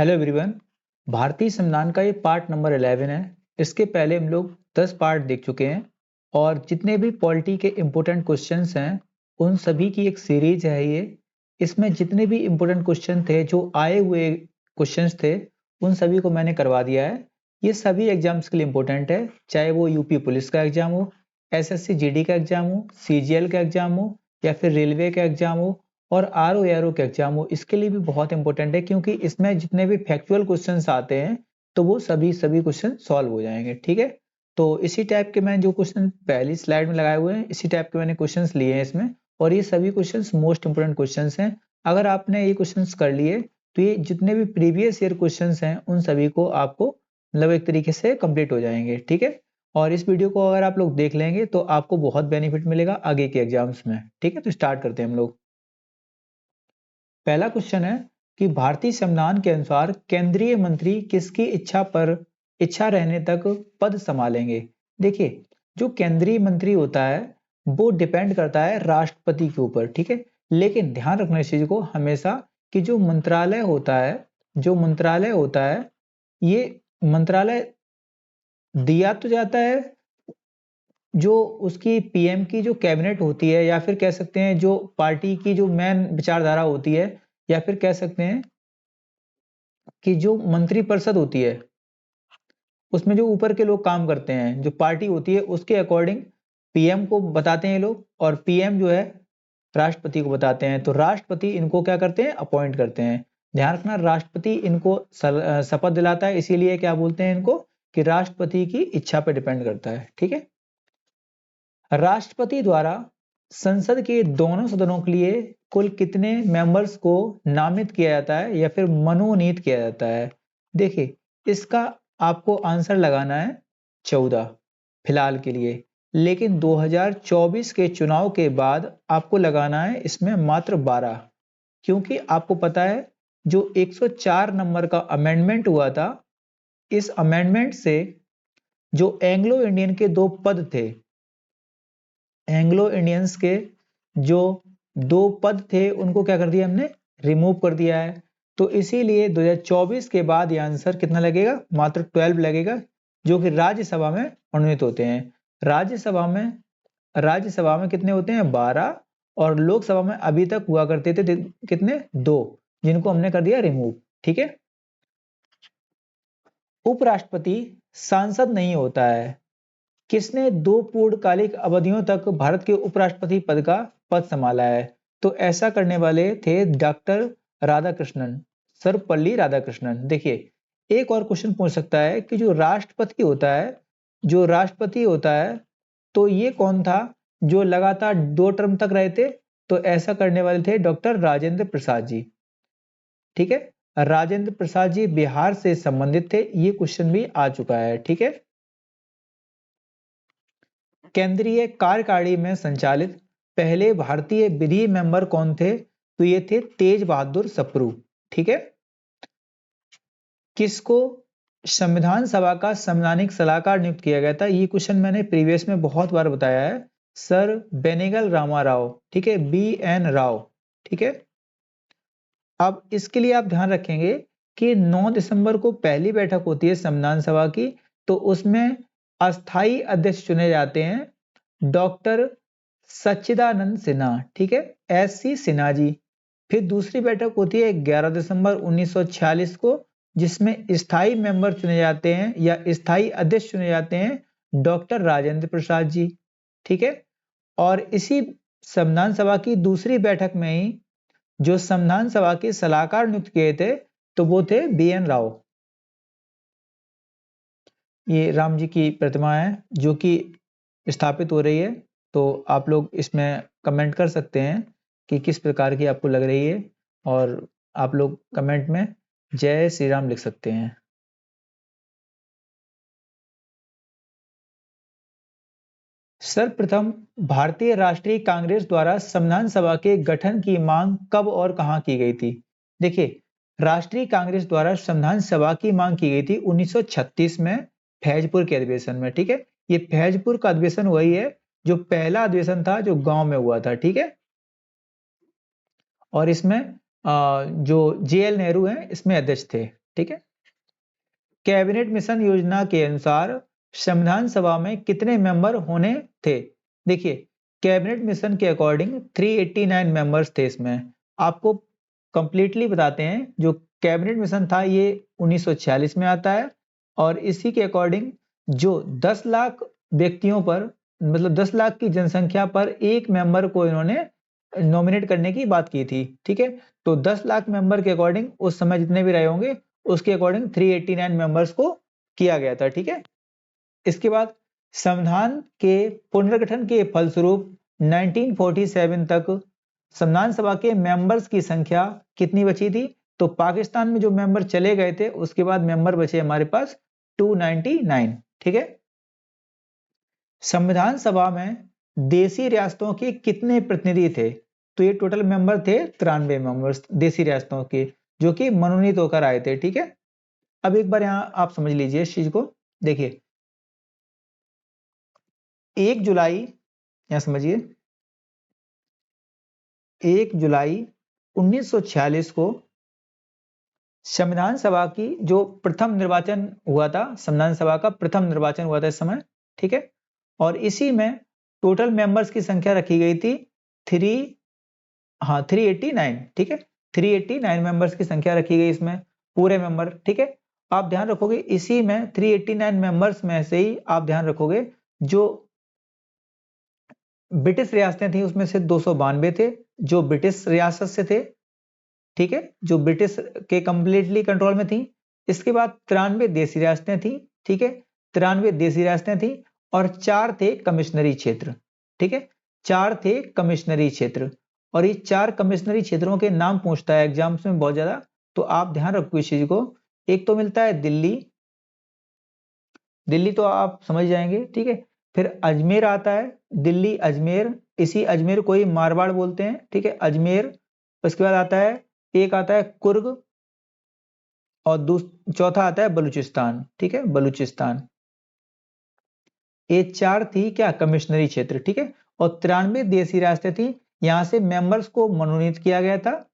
Hello everyone. भारतीय संविधान का ये पार्ट नंबर 11 है। इसके पहले हम लोग 10 पार्ट देख चुके हैं और जितने भी पॉलिटी के इम्पोर्टेंट क्वेश्चंस हैं उन सभी की एक सीरीज है ये। इसमें जितने भी इम्पोर्टेंट क्वेश्चन थे, जो आए हुए क्वेश्चंस थे, उन सभी को मैंने करवा दिया है। ये सभी एग्जाम्स के लिए इम्पोर्टेंट है, चाहे वो यूपी पुलिस का एग्जाम हो, एसएससी जीडी का एग्जाम हो, सीजीएल का एग्जाम हो या फिर रेलवे का एग्जाम हो और आरओ एआरओ के एग्जाम हो। इसके लिए भी बहुत इंपॉर्टेंट है क्योंकि इसमें जितने भी फैक्चुअल क्वेश्चंस आते हैं तो वो सभी क्वेश्चन सॉल्व हो जाएंगे। ठीक है, तो इसी टाइप के मैंने जो क्वेश्चन पहली स्लाइड में लगाए हुए हैं, इसी टाइप के मैंने क्वेश्चंस लिए हैं इसमें, और ये सभी क्वेश्चंस मोस्ट इंपोर्टेंट क्वेश्चंस हैं। अगर आपने ये क्वेश्चंस कर लिए तो ये जितने भी प्रीवियस ईयर क्वेश्चंस हैं उन सभी को आपको मतलब एक तरीके से कंप्लीट हो जाएंगे। ठीक है, और इस वीडियो को अगर आप लोग देख लेंगे तो आपको बहुत बेनिफिट मिलेगा आगे के एग्जाम्स में। ठीक है, तो स्टार्ट करते हैं हम लोग। पहला क्वेश्चन है कि भारतीय संविधान के अनुसार केंद्रीय मंत्री किसकी इच्छा रहने तक पद संभालेंगे। देखिए, जो केंद्रीय मंत्री होता है वो डिपेंड करता है राष्ट्रपति के ऊपर। ठीक है, लेकिन ध्यान रखना इस चीज को हमेशा कि जो मंत्रालय होता है ये मंत्रालय दिया तो जाता है, जो उसकी पीएम की जो कैबिनेट होती है या फिर कह सकते हैं जो पार्टी की जो मेन विचारधारा होती है, या फिर कह सकते हैं कि जो मंत्रिपरिषद होती है उसमें जो ऊपर के लोग काम करते हैं, जो पार्टी होती है उसके अकॉर्डिंग पीएम को बताते हैं लोग, और पीएम जो है राष्ट्रपति को बताते हैं। तो राष्ट्रपति इनको क्या करते हैं, अपॉइंट करते हैं। ध्यान रखना, राष्ट्रपति इनको शपथ दिलाता है, इसीलिए क्या बोलते हैं इनको कि राष्ट्रपति की इच्छा पर डिपेंड करता है। ठीक है, राष्ट्रपति द्वारा संसद के दोनों सदनों के लिए कुल कितने मेंबर्स को नामित किया जाता है या फिर मनोनीत किया जाता है। देखिए, इसका आपको आंसर लगाना है 14 फिलहाल के लिए, लेकिन 2024 के चुनाव के बाद आपको लगाना है इसमें मात्र 12, क्योंकि आपको पता है जो 104 नंबर का अमेंडमेंट हुआ था, इस अमेंडमेंट से जो एंग्लो इंडियन के दो पद थे, एंग्लो इंडियंस के जो दो पद थे उनको क्या कर दिया हमने, रिमूव कर दिया है। तो इसीलिए 2024 के बाद ये आंसर कितना लगेगा, मात्र 12 लगेगा, जो कि राज्यसभा में मनोनीत होते हैं। राज्यसभा में कितने होते हैं, 12, और लोकसभा में अभी तक हुआ करते थे कितने, 2, जिनको हमने कर दिया रिमूव। ठीक है, उपराष्ट्रपति सांसद नहीं होता है। किसने 2 पूर्णकालिक अवधियों तक भारत के उपराष्ट्रपति पद का पद संभाला है। तो ऐसा करने वाले थे डॉक्टर राधाकृष्णन, सर्वपल्ली राधाकृष्णन। देखिए, एक और क्वेश्चन पूछ सकता है कि जो राष्ट्रपति होता है तो ये कौन था जो लगातार 2 टर्म तक रहे थे। तो ऐसा करने वाले थे डॉक्टर राजेंद्र प्रसाद जी। ठीक है, राजेंद्र प्रसाद जी बिहार से संबंधित थे, ये क्वेश्चन भी आ चुका है। ठीक है, केंद्रीय कार्यकारिणी में संचालित पहले भारतीय विधि मेंबर कौन थे। तो ये थे तेज बहादुर सप्रू। ठीक है, किसको संविधान सभा का संवैधानिक सलाहकार नियुक्त किया गया था, ये क्वेश्चन मैंने प्रीवियस में बहुत बार बताया है, सर बेनेगल रामा राव। ठीक है, BN राव। ठीक है, अब इसके लिए आप ध्यान रखेंगे कि 9 दिसंबर को पहली बैठक होती है संविधान सभा की, तो उसमें अस्थाई अध्यक्ष चुने जाते हैं डॉक्टर सच्चिदानंद सिन्हा। ठीक है, SC सिन्हा जी। फिर दूसरी बैठक होती है 11 दिसंबर 1946 को, जिसमें स्थायी मेंबर चुने जाते हैं या स्थायी अध्यक्ष चुने जाते हैं डॉक्टर राजेंद्र प्रसाद जी। ठीक है, और इसी संविधान सभा की दूसरी बैठक में ही जो संविधान सभा के सलाहकार नियुक्त किए थे तो वो थे BN राव। ये राम जी की प्रतिमा है जो कि स्थापित हो रही है, तो आप लोग इसमें कमेंट कर सकते हैं कि किस प्रकार की आपको लग रही है, और आप लोग कमेंट में जय श्री राम लिख सकते हैं। सर्वप्रथम भारतीय राष्ट्रीय कांग्रेस द्वारा संविधान सभा के गठन की मांग कब और कहां की गई थी। देखिए, राष्ट्रीय कांग्रेस द्वारा संविधान सभा की मांग की गई थी 1936 में फैजपुर के अधिवेशन में। ठीक है, ये फैजपुर का अधिवेशन वही है जो पहला अधिवेशन था जो गांव में हुआ था। ठीक है, और इसमें जो JL नेहरू हैं इसमें अध्यक्ष थे। ठीक है। कैबिनेट मिशन योजना के अनुसार संविधान सभा में कितने मेंबर होने थे? देखिए, कैबिनेट मिशन के अकॉर्डिंग 389 मेंबर्स थे इसमें। आपको कंप्लीटली बताते हैं, जो कैबिनेट मिशन था ये 1946 में आता है और इसी के अकॉर्डिंग जो 10 लाख व्यक्तियों पर, मतलब 10 लाख की जनसंख्या पर एक मेंबर को इन्होंने नॉमिनेट करने की बात की थी। ठीक है, तो 10 लाख मेंबर के अकॉर्डिंग उस समय जितने भी रहे होंगे उसके अकॉर्डिंग 389 मेंबर्स को किया गया था। ठीक है, इसके बाद संविधान के पुनर्गठन के फलस्वरूप 1947 तक संविधान सभा के मेंबर्स की संख्या कितनी बची थी? तो पाकिस्तान में जो मेंबर चले गए थे उसके बाद मेंबर बचे हमारे पास 299। ठीक है, संविधान सभा में देशी रियासतों के कितने प्रतिनिधि थे? तो ये टोटल मेंबर थे 93 मेंबर्स देशी रियासतों के, जो कि मनोनीत होकर आए थे। ठीक है, अब एक बार यहां आप समझ लीजिए इस चीज को। देखिए, 1 जुलाई, यहां समझिए, 1 जुलाई 1946 को संविधान सभा की जो प्रथम निर्वाचन हुआ था, संविधान सभा का प्रथम निर्वाचन हुआ था इस समय। ठीक है, और इसी में टोटल मेंबर्स की संख्या रखी गई थी 389। ठीक है, 389 मेंबर्स की संख्या रखी गई इसमें, पूरे मेंबर। ठीक है, आप ध्यान रखोगे इसी में 389 मेंबर्स में से ही आप ध्यान रखोगे जो ब्रिटिश रियासतें थी उसमें से 292 थे जो ब्रिटिश रियासत से थे। ठीक है, जो ब्रिटिश के कंप्लीटली कंट्रोल में थी। इसके बाद 93 देशी रियासतें थी। ठीक है, 93 देशी रियासतें थी और 4 थे कमिश्नरी क्षेत्र। ठीक है, 4 थे कमिश्नरी क्षेत्र, और ये 4 कमिश्नरी क्षेत्रों के नाम पूछता है एग्जाम्स में बहुत ज्यादा, तो आप ध्यान रखो इस चीज को। एक तो मिलता है दिल्ली, दिल्ली तो आप समझ जाएंगे। ठीक है, फिर अजमेर आता है, दिल्ली अजमेर, इसी अजमेर को ही मारवाड़ बोलते हैं। ठीक है, अजमेर। उसके बाद आता है, एक आता है कुर्ग, और चौथा आता है बलूचिस्तान। ठीक है, बलूचिस्तान। ये 4 थी क्या, कमिश्नरी क्षेत्र। ठीक है, और 93 देशी रियासतें थी, यहां से मेंबर्स को मनोनीत किया गया था।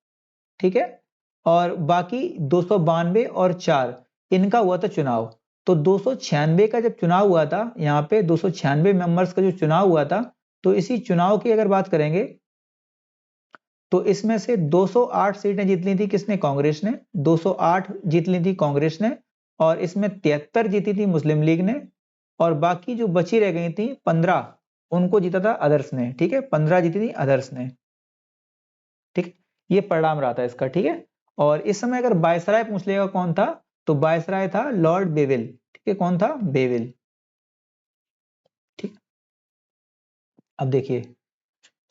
ठीक है, और बाकी 292 और 4 इनका हुआ था चुनाव। तो 296 का जब चुनाव हुआ था, यहाँ पे 296 मेंबर्स का जो चुनाव हुआ था, तो इसी चुनाव की अगर बात करेंगे तो इसमें से 208 सीटें जीत ली थी किसने, कांग्रेस ने। 208 जीत ली थी कांग्रेस ने, और इसमें 73 जीती थी मुस्लिम लीग ने, और बाकी जो बची रह गई थी 15 उनको जीता था अदर्स ने। ठीक है, 15 जीती थी अदर्स ने। ठीक, ये परिणाम रहा था इसका। ठीक है, और इस समय अगर वायसराय पूछ लेगा कौन था, तो वायसराय था लॉर्ड बेविल। ठीक है, कौन था, बेविल। ठीक, अब देखिए,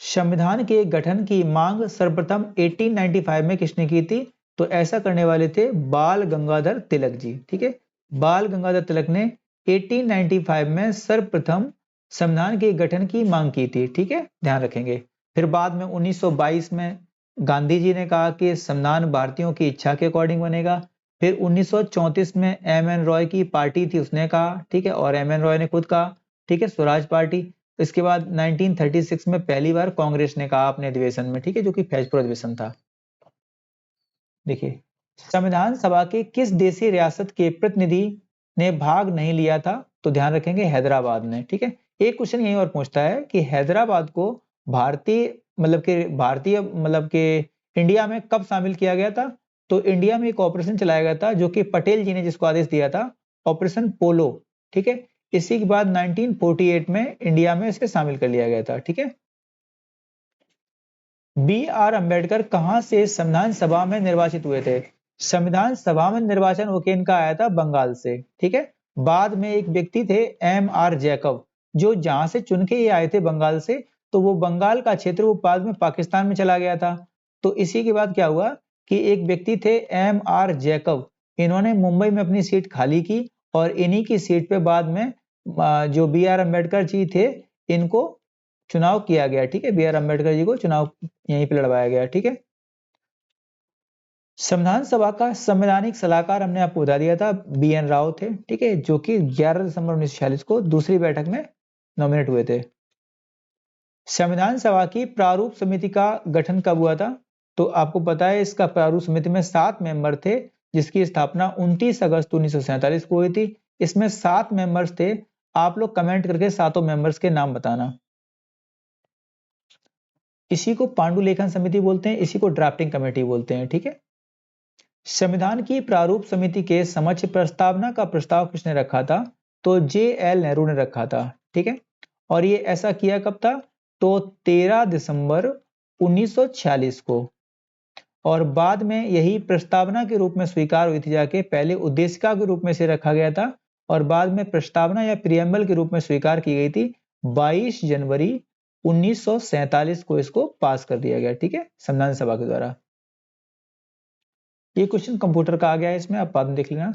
संविधान के गठन की मांग सर्वप्रथम 1895 में किसने की थी? तो ऐसा करने वाले थे बाल गंगाधर तिलक जी। ठीक है, बाल गंगाधर तिलक ने 1895 में सर्वप्रथम संविधान के गठन की मांग की थी। ठीक है, ध्यान रखेंगे। फिर बाद में 1922 में गांधी जी ने कहा कि संविधान भारतीयों की इच्छा के अकॉर्डिंग बनेगा। फिर 1934 में एम एन रॉय की पार्टी थी, उसने कहा। ठीक है, और एम एन रॉय ने खुद कहा। ठीक है, स्वराज पार्टी। इसके बाद 1936 में पहली बार कांग्रेस ने कहा अपने अधिवेशन में। ठीक है, जो कि फैजपुर अधिवेशन था। देखिए, संविधान सभा के किस देशी रियासत के प्रतिनिधि ने भाग नहीं लिया था? तो ध्यान रखेंगे हैदराबाद ने। ठीक है, एक क्वेश्चन यही और पूछता है कि हैदराबाद को भारतीय इंडिया में कब शामिल किया गया था? तो इंडिया में एक ऑपरेशन चलाया गया था जो कि पटेल जी ने जिसको आदेश दिया था, ऑपरेशन पोलो। ठीक है, इसी के बाद 1948 में इंडिया में इसे शामिल कर लिया गया था। ठीक है, बी आर अम्बेडकर कहां से संविधान सभा में निर्वाचित हुए थे? संविधान सभा में निर्वाचन होकर इनका आया था बंगाल से। ठीक है, बाद में एक व्यक्ति थे एम आर जैकब, जो जहां से चुन के ये आए थे बंगाल से, तो वो बंगाल का क्षेत्र वो बाद में पाकिस्तान में चला गया था। तो इसी के बाद क्या हुआ कि एक व्यक्ति थे एम आर जैकब, इन्होंने मुंबई में अपनी सीट खाली की, और इन्हीं की सीट पे बाद में जो बी आर अम्बेडकर जी थे इनको चुनाव किया गया। ठीक है, बी आर अम्बेडकर जी को चुनाव यहीं पे लड़वाया गया। ठीक है, संविधान सभा का संवैधानिक सलाहकार हमने आपको बता दिया था, बी एन राव थे। ठीक है, जो कि 11 दिसंबर 1946 को दूसरी बैठक में नॉमिनेट हुए थे। संविधान सभा की प्रारूप समिति का गठन कब हुआ था? तो आपको पता है इसका प्रारूप समिति में 7 मेंबर थे, जिसकी स्थापना 29 अगस्त 1947 को हुई थी। इसमें 7 मेंबर्स थे। आप लोग कमेंट करके सातों मेंबर्स के नाम बताना। इसी को पांडुलेखन समिति बोलते हैं, इसी को ड्राफ्टिंग कमेटी बोलते हैं। ठीक है। संविधान की प्रारूप समिति के समक्ष प्रस्तावना का प्रस्ताव किसने रखा था? तो JL नेहरू ने रखा था। ठीक है। और ये ऐसा किया कब था? तो 13 दिसंबर 1946 को। और बाद में यही प्रस्तावना के रूप में स्वीकार हुई थी जाके, पहले उद्देशिका के रूप में से रखा गया था और बाद में प्रस्तावना या प्रियम्बल के रूप में स्वीकार की गई थी। 22 जनवरी 1947 को इसको पास कर दिया गया। ठीक है, संविधान सभा के द्वारा। ये क्वेश्चन कंप्यूटर का आ गया है, इसमें आप बाद में देख लेना।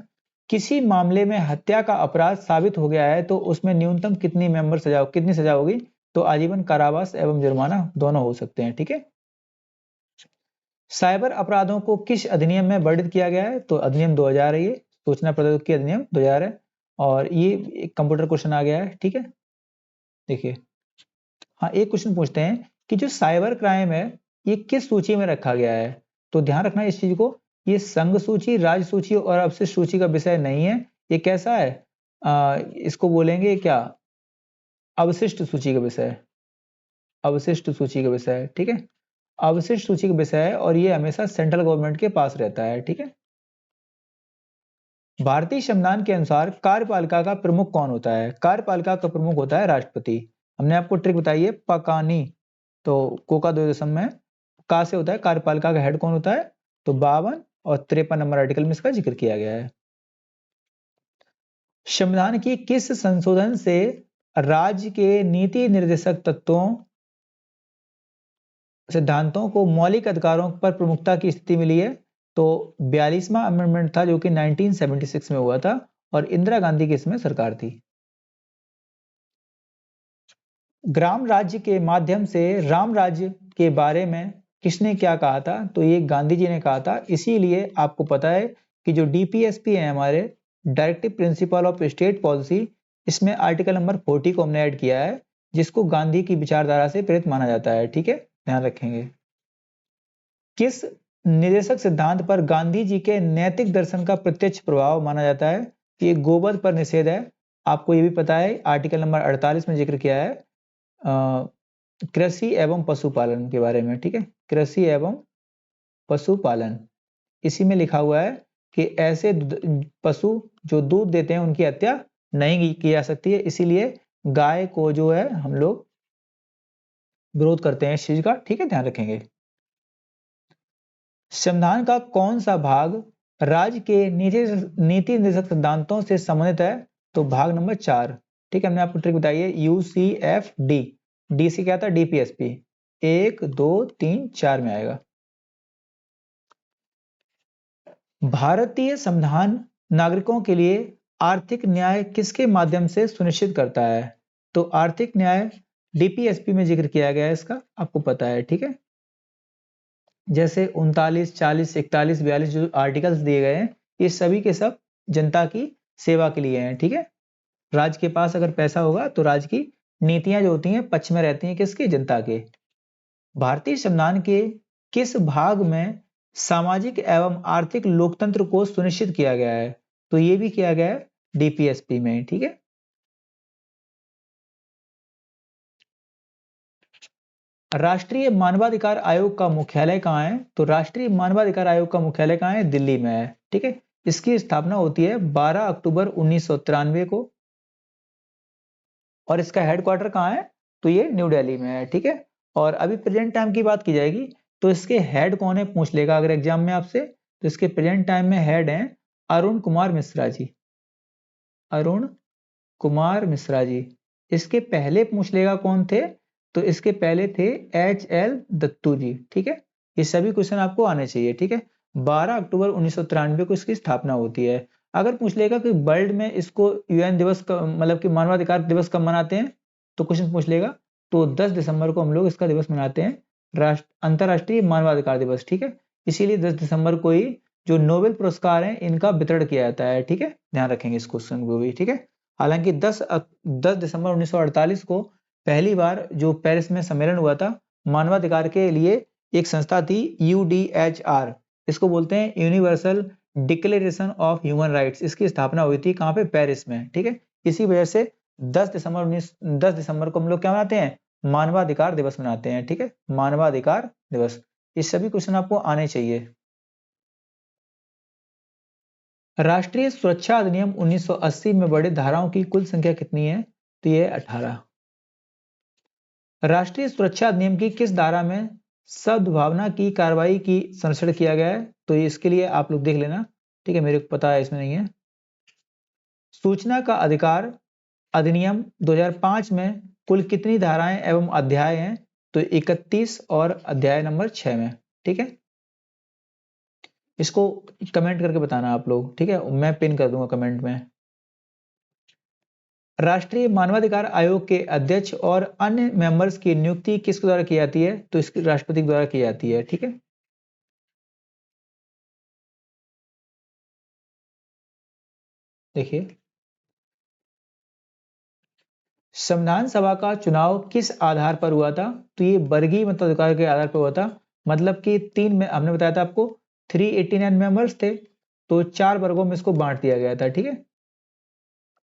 किसी मामले में हत्या का अपराध साबित हो गया है तो उसमें न्यूनतम कितनी सजा होगी? तो आजीवन कारावास एवं जुर्माना दोनों हो सकते हैं। ठीक है। साइबर अपराधों को किस अधिनियम में वर्णित किया गया है? तो अधिनियम 2000 है, ये सूचना प्रौद्योगिकी अधिनियम 2000 है। और ये एक कंप्यूटर क्वेश्चन आ गया है। ठीक है, देखिए। हाँ, एक क्वेश्चन पूछते हैं कि जो साइबर क्राइम है ये किस सूची में रखा गया है? तो ध्यान रखना इस चीज को, ये संघ सूची, राज्य सूची और अवशिष्ट सूची का विषय नहीं है। ये कैसा है? इसको बोलेंगे क्या? अवशिष्ट सूची का विषय है। अवशिष्ट सूची का विषय है। ठीक है, अवशिष्ट सूची का विषय है और ये हमेशा सेंट्रल गवर्नमेंट के पास रहता है। ठीक है। भारतीय संविधान के अनुसार कार्यपालिका का प्रमुख कौन होता है? कार्यपालिका का प्रमुख होता है राष्ट्रपति। हमने आपको ट्रिक बताई है पकानी, तो कोका 2 दशम में का से होता है। कार्यपालिका का हेड कौन होता है? तो 52 और 53 नंबर आर्टिकल में इसका जिक्र किया गया है। संविधान की किस संशोधन से राज्य के नीति निर्देशक तत्वों सिद्धांतों को मौलिक अधिकारों पर प्रमुखता की स्थिति मिली है? तो 42वां अमेंडमेंट था जो कि 1976 में हुआ था और इंदिरा गांधी की इसमें सरकार थी। ग्राम राज्य के माध्यम से राम राज्य के बारे में किसने क्या कहा था? तो ये गांधी जी ने कहा था। इसीलिए आपको पता है कि जो DPSP है हमारे, directive principle of state policy, इसमें आर्टिकल नंबर 40 को हमने ऐड किया है, जिसको गांधी की विचारधारा से प्रेरित माना जाता है। ठीक है, ध्यान रखेंगे। किस निर्देशक सिद्धांत पर गांधी जी के नैतिक दर्शन का प्रत्यक्ष प्रभाव माना जाता है? ये गोवध पर निषेध है। आपको ये भी पता है, आर्टिकल नंबर 48 में जिक्र किया है कृषि एवं पशुपालन के बारे में। ठीक है, कृषि एवं पशुपालन, इसी में लिखा हुआ है कि ऐसे पशु जो दूध देते हैं उनकी हत्या नहीं की जा सकती है। इसीलिए गाय को जो है हम लोग विरोध करते हैं इस चीज का। ठीक है, ध्यान रखेंगे। संविधान का कौन सा भाग राज्य के नीति निर्देशक सिद्धांतों से संबंधित है? तो भाग नंबर 4। ठीक है, हमने आपको ट्रिक बताई है UCFD। डी से क्या था? DPSP। 1 2 3 4 में आएगा। भारतीय संविधान नागरिकों के लिए आर्थिक न्याय किसके माध्यम से सुनिश्चित करता है? तो आर्थिक न्याय DPSP में जिक्र किया गया है इसका, आपको पता है। ठीक है, जैसे 39, 40, 41, 42 जो आर्टिकल्स दिए गए हैं, ये सभी के सब जनता की सेवा के लिए हैं। ठीक है, राज्य के पास अगर पैसा होगा तो राज्य की नीतियां जो होती हैं पक्ष में रहती हैं किसके? जनता के। भारतीय संविधान के किस भाग में सामाजिक एवं आर्थिक लोकतंत्र को सुनिश्चित किया गया है? तो ये भी किया गया है DPSP में। ठीक है, राष्ट्रीय मानवाधिकार आयोग का मुख्यालय कहाँ है? तो राष्ट्रीय मानवाधिकार आयोग का मुख्यालय कहाँ है? दिल्ली में है। ठीक है, इसकी स्थापना होती है 12 अक्टूबर 1993 को और इसका हेडक्वार्टर कहाँ है? तो ये न्यू दिल्ली में है। ठीक है, और अभी प्रेजेंट टाइम की बात की जाएगी तो इसके हेड कौन है पूछ लेगा अगर एग्जाम में आपसे। तो इसके प्रेजेंट टाइम में हेड हैं अरुण कुमार मिश्रा जी। अरुण कुमार मिश्रा जी। इसके पहले पूछ लेगा कौन थे? तो इसके पहले थे HL दत्तू जी। ठीक है, ये सभी क्वेश्चन आपको आने चाहिए। ठीक है, 12 अक्टूबर 1993 को इसकी स्थापना होती है। अगर पूछ लेगा कि वर्ल्ड में इसको UN दिवस का मतलब कि मानवाधिकार दिवस कब मनाते हैं, तो क्वेश्चन पूछ लेगा तो 10 दिसंबर को हम लोग इसका दिवस मनाते हैं, अंतरराष्ट्रीय मानवाधिकार दिवस। ठीक है, इसीलिए 10 दिसंबर को ही जो नोबेल पुरस्कार हैं इनका वितरण किया जाता है। ठीक है, ध्यान रखेंगे इस क्वेश्चन को भी। ठीक है, हालांकि 10 दिसंबर 1948 को पहली बार जो पेरिस में सम्मेलन हुआ था मानवाधिकार के लिए, एक संस्था थी UDHR, इसको बोलते हैं universal declaration of human rights, इसकी स्थापना हुई थी कहाँ पे? पेरिस में, ठीक है। इसी वजह से 10 दिसंबर को हम लोग क्या मनाते हैं? मानवाधिकार दिवस मनाते हैं, ठीक है, मानवाधिकार दिवस। ये सभी क्वेश्चन आपको आने चाहिए। राष्ट्रीय सुरक्षा अधिनियम 1980 में बड़े धाराओं की कुल संख्या कितनी है? तो ये 18। राष्ट्रीय सुरक्षा अधिनियम की किस धारा में सद्भावना की कार्रवाई की संरक्षण किया गया है? तो इसके लिए आप लोग देख लेना, ठीक है, मेरे को पता है इसमें नहीं है। सूचना का अधिकार अधिनियम 2005 में कुल कितनी धाराएं एवं अध्याय हैं? तो 31 और अध्याय नंबर 6 में, ठीक है। इसको कमेंट करके बताना आप लोग, ठीक है, मैं पिन कर दूंगा कमेंट में। राष्ट्रीय मानवाधिकार आयोग के अध्यक्ष और अन्य मेंबर्स की नियुक्ति किसके द्वारा की जाती है? तो इसकी राष्ट्रपति द्वारा की जाती है, ठीक है। देखिए, संविधान सभा का चुनाव किस आधार पर हुआ था? तो ये वर्गीय मताधिकार के आधार पर हुआ था। मतलब कि तीन में हमने बताया था आपको 389 मेंबर्स थे, तो 4 वर्गों में इसको बांट दिया गया था, ठीक है।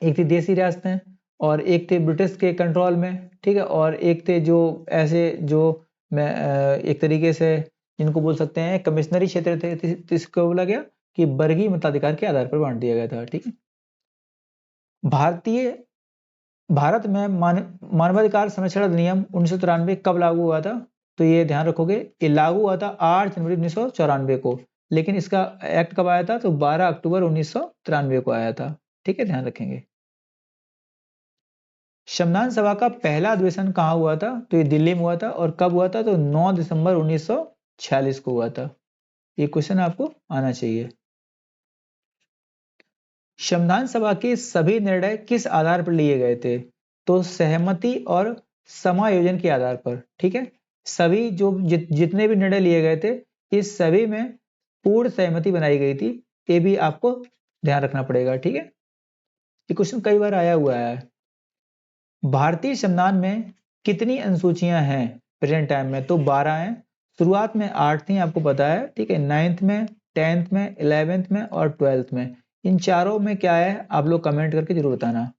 एक थी देसी रियासतें और एक थे ब्रिटिश के कंट्रोल में, ठीक है, और एक थे जो ऐसे जो एक तरीके से जिनको बोल सकते हैं कमिश्नरी क्षेत्र थे, तो इसको बोला गया कि वर्गीय मताधिकार के आधार पर बांट दिया गया था, ठीक है। भारत में मानवाधिकार संरक्षण अधिनियम 1993 कब लागू हुआ था? तो ये ध्यान रखोगे, ये लागू हुआ था 8 जनवरी 1994 को, लेकिन इसका एक्ट कब आया था? तो 12 अक्टूबर 1993 को आया था, ठीक है, ध्यान रखेंगे। संविधान सभा का पहला अधिवेशन कहाँ हुआ था? तो ये दिल्ली में हुआ था, और कब हुआ था? तो 9 दिसंबर 1946 को हुआ था। ये क्वेश्चन आपको आना चाहिए। संविधान सभा के सभी निर्णय किस आधार पर लिए गए थे? तो सहमति और समायोजन के आधार पर, ठीक है। सभी जो जितने भी निर्णय लिए गए थे, इस सभी में पूर्ण सहमति बनाई गई थी। ये भी आपको ध्यान रखना पड़ेगा, ठीक है। ये क्वेश्चन कई बार आया हुआ है। भारतीय संविधान में कितनी अनुसूचियां हैं प्रेजेंट टाइम में? तो 12 हैं। शुरुआत में 8 थी, आपको पता है, ठीक है। 9th में, 10th में, 11th में और 12th में। इन चारों में क्या है आप लोग कमेंट करके जरूर बताना।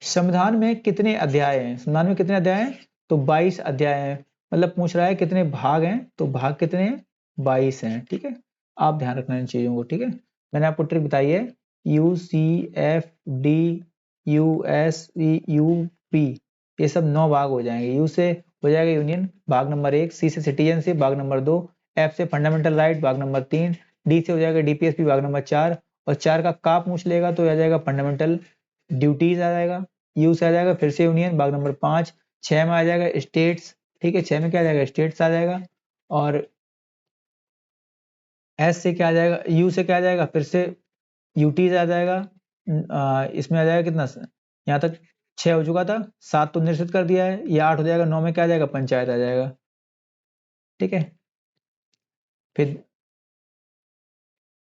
संविधान में कितने अध्याय हैं? संविधान में कितने अध्याय हैं? तो 22 अध्याय हैं। मतलब पूछ रहा है कितने भाग हैं, तो भाग कितने हैं? 22 हैं, ठीक है। आप ध्यान रखना इन चीजों को, ठीक है। मैंने आपको ट्रिक बताई है, UCFD USEUP, ये सब 9 भाग हो जाएंगे। यू से हो जाएगा यूनियन, भाग नंबर 1। सी से सिटीजनशिप, भाग नंबर 2। F से फंडामेंटल राइट, भाग नंबर 3। डी से हो जाएगा DPSP, भाग नंबर 4। और 4 का का पूछ लेगा तो आ जाएगा फंडामेंटल ड्यूटीज आ जाएगा। यू से आ जाएगा फिर से यूनियन, भाग नंबर 5। 6 में आ जाएगा स्टेट्स, ठीक है, 6 में क्या आ जाएगा? स्टेट्स आ जाएगा। और एस से क्या आ जाएगा? यू से क्या आ जाएगा? फिर से यूटीज आ जाएगा। इसमें आ जाएगा कितना? यहाँ तक 6 हो चुका था, 7 तो निश्चित कर दिया है, ये 8 हो जाएगा। 9 में क्या आ जाएगा? पंचायत आ जाएगा, ठीक है। फिर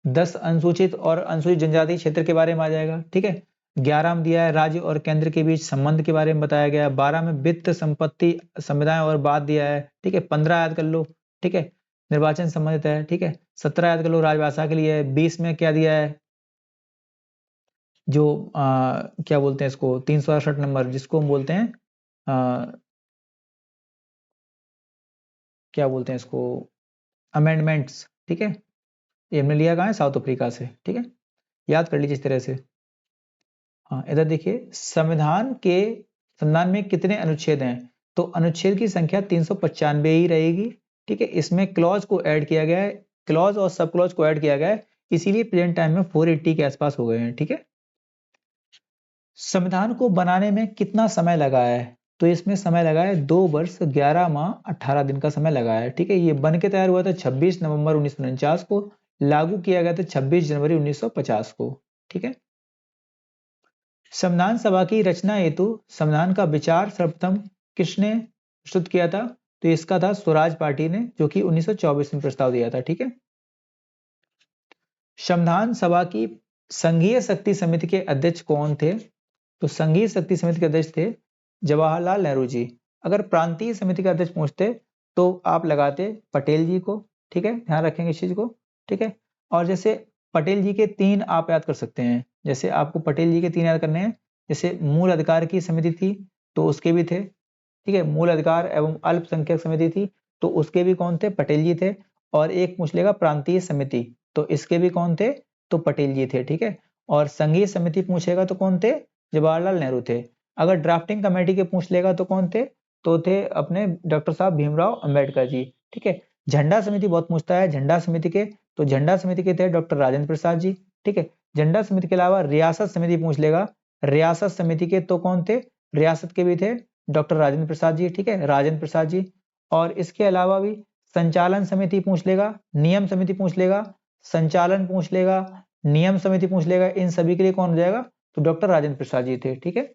10 अनुसूचित और अनुसूचित जनजाति क्षेत्र के बारे में आ जाएगा, ठीक है। 11 में दिया है राज्य और केंद्र के बीच संबंध के बारे में बताया गया है। 12 में वित्त संपत्ति संविधान और बात दिया है, ठीक है। 15 याद कर लो, ठीक है, निर्वाचन संबंधित है, ठीक है। 17 याद कर लो, राजभाषा के लिए है। 20 में क्या दिया है? जो क्या बोलते हैं इसको, 368 नंबर, जिसको हम बोलते हैं क्या बोलते हैं इसको, अमेंडमेंट्स, ठीक है। ये हमने लिया कहाँ है? साउथ अफ्रीका से, ठीक है। याद कर लीजिए इस तरह से। हाँ, इधर देखिए, संविधान में कितने अनुच्छेद हैं? तो अनुच्छेद की संख्या 395 ही रहेगी, ठीक है। इसमें क्लॉज को ऐड किया गया है, क्लॉज और सब क्लॉज को ऐड किया गया है, इसीलिए प्रेजेंट टाइम में 480 के आसपास हो गए हैं, ठीक है। संविधान को बनाने में कितना समय लगा है? तो इसमें समय लगा है 2 वर्ष 11 माह 18 दिन का समय लगा है, ठीक है। ये बन के तैयार हुआ था 26 नवंबर 1949 को, लागू किया गया था 26 जनवरी 1950 को, ठीक है। संविधान सभा की रचना हेतु संविधान का विचार सर्वप्रथम किसने प्रस्तुत किया था? तो इसका था स्वराज पार्टी ने, जो कि 1924 में प्रस्ताव दिया था, ठीक है। संविधान सभा की संघीय शक्ति समिति के अध्यक्ष कौन थे? तो संघीय शक्ति समिति के अध्यक्ष थे जवाहरलाल नेहरू जी। अगर प्रांतीय समिति का अध्यक्ष पूछते तो आप लगाते पटेल जी को, ठीक है, ध्यान रखेंगे इस चीज को, ठीक है। और जैसे पटेल जी के 3 आप याद कर सकते हैं, जैसे आपको पटेल जी के 3 याद करने हैं, जैसे मूल अधिकार की समिति थी तो उसके भी थे, ठीक है, मूल अधिकार एवं अल्पसंख्यक समिति थी तो उसके भी कौन थे, पटेल जी थे। और एक पूछ लेगा प्रांतीय समिति, तो इसके भी कौन थे, तो पटेल जी थे, ठीक है। और संघीय समिति पूछेगा तो कौन थे, जवाहरलाल नेहरू थे। अगर ड्राफ्टिंग कमेटी के पूछ लेगा तो कौन थे, तो थे अपने डॉक्टर साहब भीमराव अंबेडकर जी, ठीक है। झंडा समिति बहुत पूछता है, झंडा समिति के, तो झंडा समिति के थे डॉक्टर राजेंद्र प्रसाद जी, ठीक है। झंडा समिति के अलावा रियासत समिति पूछ लेगा, रियासत समिति के तो कौन थे, रियासत के भी थे डॉक्टर राजेंद्र प्रसाद जी, ठीक है, राजेंद्र प्रसाद जी। और इसके अलावा भी संचालन समिति पूछ लेगा, नियम समिति पूछ लेगा, संचालन पूछ लेगा, नियम समिति पूछ लेगा, इन सभी के लिए कौन हो जाएगा, तो डॉक्टर राजेंद्र प्रसाद जी थे, ठीक है।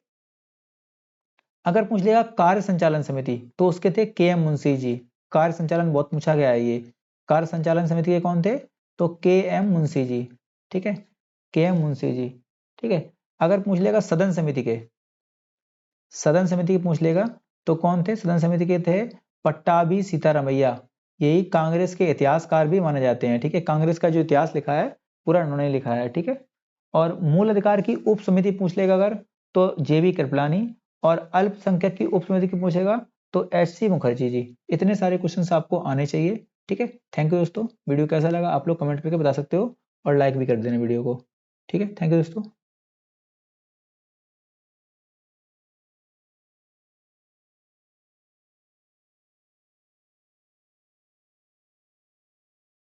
अगर पूछ लेगा कार्य संचालन समिति तो उसके थे के एम मुंशी जी, कार्य संचालन बहुत पूछा गया है ये, कार्य संचालन समिति के कौन थे, तो के एम मुंशी जी, ठीक है, के एम मुंशी जी, ठीक है। अगर पूछ लेगा सदन समिति के, सदन समिति के पूछ लेगा तो कौन थे, सदन समिति के थे पट्टाभी सीतारामैया, यही कांग्रेस के इतिहासकार भी माने जाते हैं, ठीक है, कांग्रेस का जो इतिहास लिखा है पूरा उन्होंने लिखा है, ठीक है। और मूल अधिकार की उप समिति पूछ लेगा अगर, तो जेबी कृपलानी। और अल्पसंख्यक की उप समिति की पूछेगा तो एच सी मुखर्जी जी। इतने सारे क्वेश्चंस आपको आने चाहिए, ठीक है। थैंक यू दोस्तों, वीडियो कैसा लगा आप लोग कमेंट करके बता सकते हो और लाइक भी कर देना वीडियो को, ठीक है। थैंक यू दोस्तों।